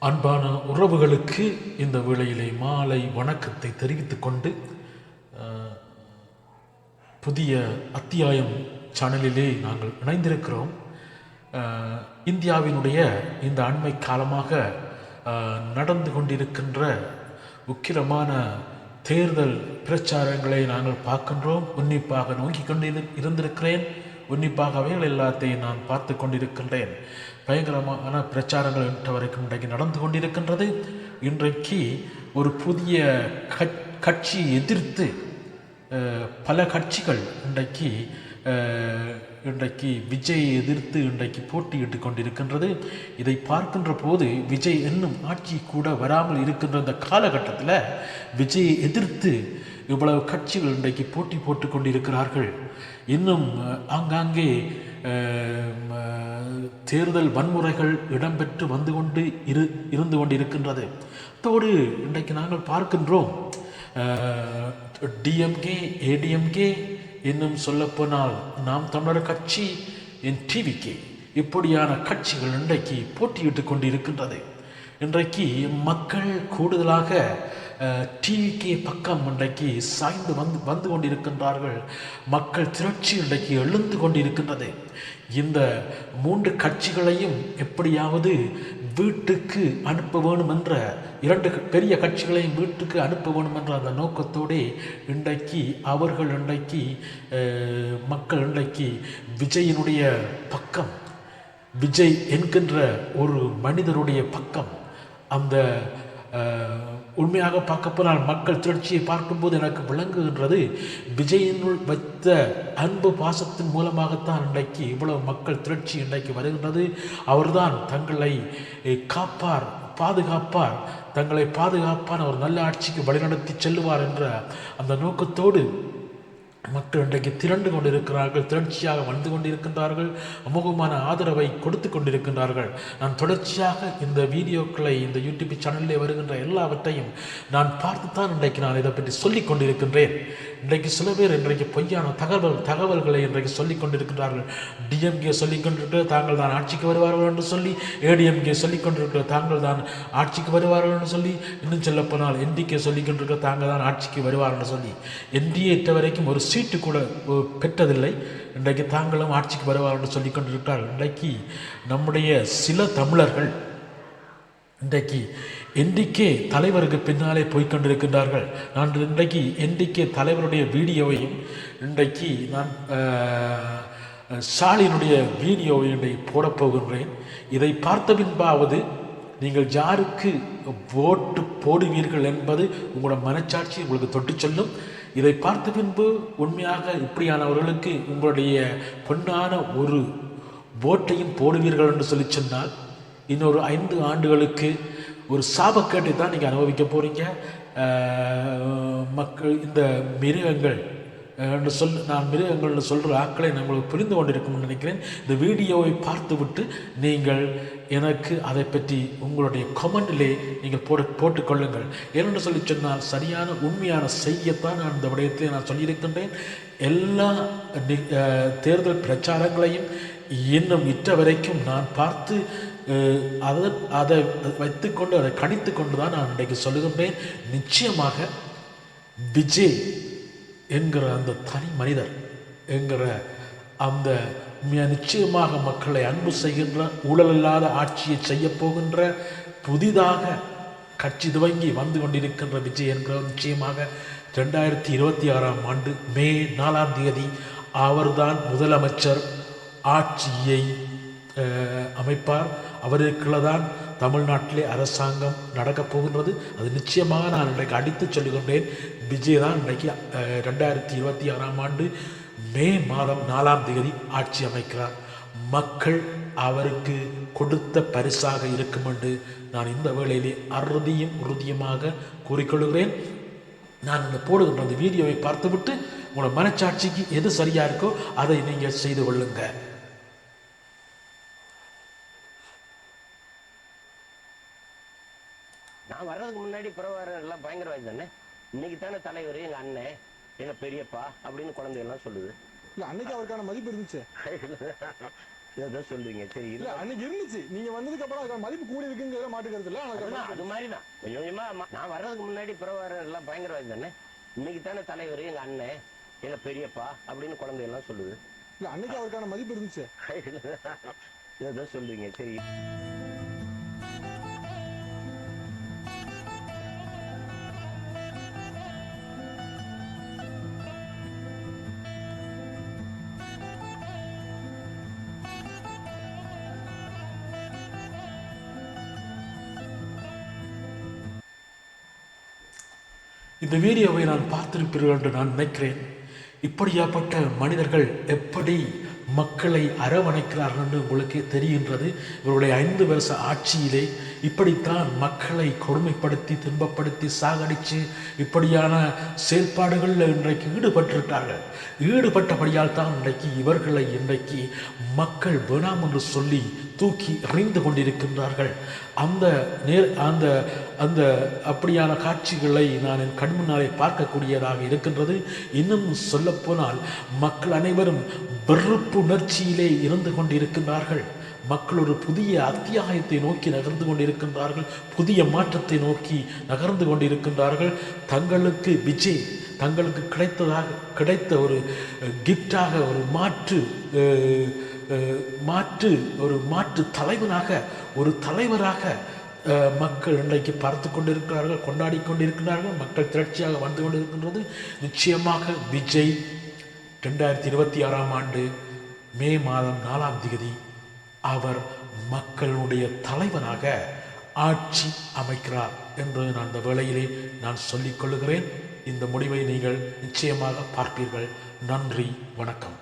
அன்பான உறவுகளுக்கு இந்த வேளையிலே மாலை வணக்கத்தை தெரிவித்துக் கொண்டு புதிய அத்தியாயம் சேனலிலே நாங்கள் இணைந்திருக்கிறோம். இந்தியாவினுடைய இந்த அண்மை காலமாக நடந்து கொண்டிருக்கின்ற உக்கிரமான தேர்தல் பிரச்சாரங்களை நாங்கள் பார்க்கின்றோம். உன்னிப்பாக நோக்கி கொண்டு இருந்திருக்கிறேன். உன்னிப்பாக அவைகள் எல்லாத்தையும் நான் பார்த்து கொண்டிருக்கின்றேன். பயங்கரமான பிரச்சாரங்கள் இன்று வரைக்கும் இன்றைக்கு நடந்து கொண்டிருக்கின்றது. இன்றைக்கு ஒரு புதிய கட்சி எதிர்த்து பல கட்சிகள் இன்றைக்கு விஜயை எதிர்த்து இன்றைக்கு போட்டியிட்டு கொண்டிருக்கின்றது. இதை பார்க்கின்ற போது விஜய் இன்னும் ஆட்சி கூட வராமல் இருக்கின்ற இந்த காலகட்டத்தில் விஜயை எதிர்த்து இவ்வளவு கட்சிகள் இன்றைக்கு போட்டி போட்டு கொண்டிருக்கிறார்கள். இன்னும் ஆங்காங்கே தேர்தல் வன்முறைகள் இடம்பெற்று இருந்து கொண்டிருக்கின்றது. அதோடு இன்றைக்கு நாங்கள் பார்க்கின்றோம் டிஎம்கே, ஏடிஎம்கே, இன்னும் சொல்லப்போனால் நாம் தமிழர் கட்சி, டிவிகே, இப்படியான கட்சிகள் இன்றைக்கு போட்டியிட்டு கொண்டு இருக்கின்றது. இன்றைக்கு மக்கள் கூடுதலாக டிவிகே பக்கம் இன்றைக்கு சாய்ந்து வந்து கொண்டிருக்கின்றார்கள். மக்கள் திரட்சி இன்றைக்கு எழுந்து கொண்டிருக்கின்றது. இந்த மூன்று கட்சிகளையும் எப்படியாவது வீட்டுக்கு அனுப்ப வேணும் என்ற, இரண்டு பெரிய கட்சிகளையும் வீட்டுக்கு அனுப்ப வேணும் என்ற அந்த நோக்கத்தோடு மக்கள் இன்றைக்கு விஜயினுடைய பக்கம், விஜய் என்கின்ற ஒரு மனிதருடைய பக்கம், அந்த உண்மையாக பார்க்க போனால் மக்கள் திரட்சியை பார்க்கும்போது எனக்கு விளங்குகின்றது, விஜயினுள் வைத்த அன்பு பாசத்தின் மூலமாகத்தான் இன்றைக்கு இவ்வளவு மக்கள் திரட்சி இன்றைக்கு வருகின்றது. அவர்தான் தங்களை பாதுகாப்பார், தங்களை பாதுகாப்பான ஒரு நல்ல ஆட்சிக்கு வழிநடத்தி செல்லுவார் என்ற அந்த நோக்கத்தோடு மக்கள் இன்றைக்கு திரண்டு கொண்டிருக்கிறார்கள், திரட்சியாக வந்து கொண்டிருக்கின்றார்கள், அமோகமான ஆதரவை கொடுத்து கொண்டிருக்கின்றார்கள். நான் தொடர்ச்சியாக இந்த வீடியோக்களை, இந்த யூடியூப் சேனலில் வருகின்ற எல்லாவற்றையும் நான் பார்த்துத்தான் இன்றைக்கு நான் இதை பற்றி சொல்லிக் கொண்டிருக்கின்றேன். இன்றைக்கு சில பேர் இன்றைக்கு பொய்யான தகவல்களை இன்றைக்கு சொல்லிக் கொண்டிருக்கிறார்கள். டிஎம்கே சொல்லிக் கொண்டிருக்கிற தாங்கள் தான் ஆட்சிக்கு வருவார்கள் என்று சொல்லி, ஏடிஎம்கே சொல்லிக் கொண்டிருக்கிற தாங்கள் தான் ஆட்சிக்கு வருவார்கள் என்று சொல்லி, இன்னும் சொல்லப்போனால் என்டிகே சொல்லிக் கொண்டிருக்கிற தாங்கள் தான் ஆட்சிக்கு வருவார் என்று சொல்லி, என்டிஏ வரைக்கும் ஒரு சீட்டு கூட பெற்றதில்லை. இன்றைக்கு தாங்களும் ஆட்சிக்கு வருவார் என்று சொல்லிக் கொண்டிருக்கிறார்கள். இன்றைக்கு நம்முடைய சில தமிழர்கள் இன்றைக்கு என்டிகே தலைவருக்கு பின்னாலே போய்கொண்டிருக்கின்றார்கள். நான் இன்றைக்கு என்டிகே தலைவருடைய வீடியோவையும் இன்றைக்கு நான் ஸ்டாலினுடைய வீடியோவை இன்றைக்கு போடப்போகின்றேன். இதை பார்த்த பின்பாவது நீங்கள் யாருக்கு ஓட்டு போடுவீர்கள் என்பது உங்களோட மனச்சாட்சி உங்களுக்கு தொட்டு சொல்லும். இதை பார்த்த பின்பு உண்மையாக இப்படியானவர்களுக்கு உங்களுடைய பொன்னான ஒரு ஓட்டையும் போடுவீர்கள் என்று சொல்லி சொன்னால், இன்னொரு 5 ஆண்டுகளுக்கு ஒரு சாபக்கேட்டை தான் நீங்கள் அனுபவிக்க போகிறீங்க. மக்கள் இந்த மிருகங்கள் என்று நான் மிருகங்கள்னு சொல்கிற ஆக்களை நம்மளுக்கு புரிந்து கொண்டிருக்கும்னு நினைக்கிறேன். இந்த வீடியோவை பார்த்துவிட்டு நீங்கள் எனக்கு அதை பற்றி உங்களுடைய கமெண்டிலே நீங்கள் போட்டுக்கொள்ளுங்கள். ஏனென்று சொல்லி சொன்னால் சரியான உண்மையான செய்யத்தான் நான் இந்த விடயத்திலே நான் சொல்லியிருக்கின்றேன். எல்லா தேர்தல் பிரச்சாரங்களையும் இன்னும் இற்ற வரைக்கும் நான் பார்த்து அதை வைத்துக்கொண்டு, அதை கணித்து கொண்டு தான் நான் இன்றைக்கு சொல்லுகின்றேன். நிச்சயமாக விஜய் என்கிற அந்த தனி மனிதர் என்கிற அந்த நிச்சயமாக மக்களை அன்பு செய்கின்ற, ஊழலில்லாத ஆட்சியை செய்ய போகின்ற, புதிதாக கட்சி துவங்கி வந்து கொண்டிருக்கின்ற விஜய் என்கிற நிச்சயமாக 2026ஆம் ஆண்டு மே 4ஆம் தேதி அவர்தான் முதலமைச்சர் ஆட்சியை அமைப்பார். அவருக்குள்ளதான் தமிழ்நாட்டிலே அரசாங்கம் நடக்கப் போகின்றது. அது நிச்சயமாக நான் இன்றைக்கு அடித்து சொல்லுகின்றேன். விஜய் தான் இன்றைக்கு 2026ஆம் ஆண்டு மே மாதம் 4ஆம் தேதி ஆட்சி அமைக்கிறார். மக்கள் அவருக்கு கொடுத்த பரிசாக இருக்கும் என்று நான் இந்த வேளையிலே உறுதியுமாக கூறிக்கொள்கிறேன். நான் இந்த போடுகின்ற அந்த வீடியோவை பார்த்துவிட்டு உங்களோட மனச்சாட்சிக்கு எது சரியா இருக்கோ அதை நீங்கள் செய்து கொள்ளுங்க. நான் வர்றதுக்கு முன்னாடி பிரபாகரன் எல்லாம் பயங்கரவாதி தானே. இன்னைக்கு தானே தலைவர், எங்க அண்ணன், எங்க பெரியப்பா அப்படின்னு குழந்தைகள்லாம் சொல்லுது. இல்ல, அன்னைக்கு அவருக்கான மதிப்பு இருந்துச்சு. இதை சொல்றீங்க. சரி, இல்ல அன்னைக்கு இருந்துச்சு, நீங்க வந்ததுக்கு அப்புறம் அதுக்கான மதிப்பு கூடி இருக்குங்கிறத மாட்டுக்கிறது இல்ல. அதுதான் அது மாதிரி தான் கொஞ்சம் கொஞ்சமா நான் வர்றதுக்கு முன்னாடி பிரபாகரன் எல்லாம் பயங்கரவாதி தானே. இன்னைக்கு தானே தலைவர், எங்க அண்ணன், எங்க பெரியப்பா அப்படின்னு குழந்தை எல்லாம் சொல்லுது. இல்ல அன்னைக்கு அவருக்கான மதிப்பு இருந்துச்சு. இதை சொல்றீங்க. சரி, இந்த வீடியோவை நான் பார்த்திருப்பீர்கள் என்று நான் நினைக்கிறேன். இப்படியாப்பட்ட மனிதர்கள் எப்படி மக்களை அரவணைக்கிறார்கள் என்று உங்களுக்கே தெரிகின்றது. இவருடைய 5 வருஷ ஆட்சியிலே இப்படித்தான் மக்களை கொடுமைப்படுத்தி துன்பப்படுத்தி சாகடித்து இப்படியான செயல்பாடுகளில் இன்றைக்கு ஈடுபட்டிருக்கிறார்கள். ஈடுபட்டபடியால் தான் இன்றைக்கு மக்கள் வேணாம் என்று சொல்லி தூக்கி எறிந்து கொண்டிருக்கின்றார்கள். அந்த அந்த அப்படியான காட்சிகளை நான் என் கண்முன்னாலே பார்க்கக்கூடியதாக இருக்கின்றது. இன்னும் சொல்லப்போனால் மக்கள் அனைவரும் வெறுப்பு உணர்ச்சியிலே இருந்து கொண்டிருக்கின்றார்கள். மக்கள் ஒரு புதிய அத்தியாயத்தை நோக்கி நகர்ந்து கொண்டிருக்கின்றார்கள். புதிய மாற்றத்தை நோக்கி நகர்ந்து கொண்டிருக்கின்றார்கள். தங்களுக்கு விஜய் தங்களுக்கு கிடைத்த ஒரு கிஃப்டாக ஒரு மாற்று தலைவராக மக்கள் இன்றைக்கு பார்த்து கொண்டிருக்கிறார்கள், கொண்டாடி கொண்டிருக்கிறார்கள். மக்கள் திரட்சியாக வந்து கொண்டிருக்கின்றது. நிச்சயமாக விஜய் 2026ஆம் ஆண்டு மே மாதம் 4ஆம் தேதி அவர் மக்களுடைய தலைவனாக ஆட்சி அமைக்கிறார் என்று நான் அந்த வேளையிலே நான் சொல்லிக் கொள்கிறேன். இந்த முடிவை நீங்கள் நிச்சயமாக பார்ப்பீர்கள். நன்றி, வணக்கம்.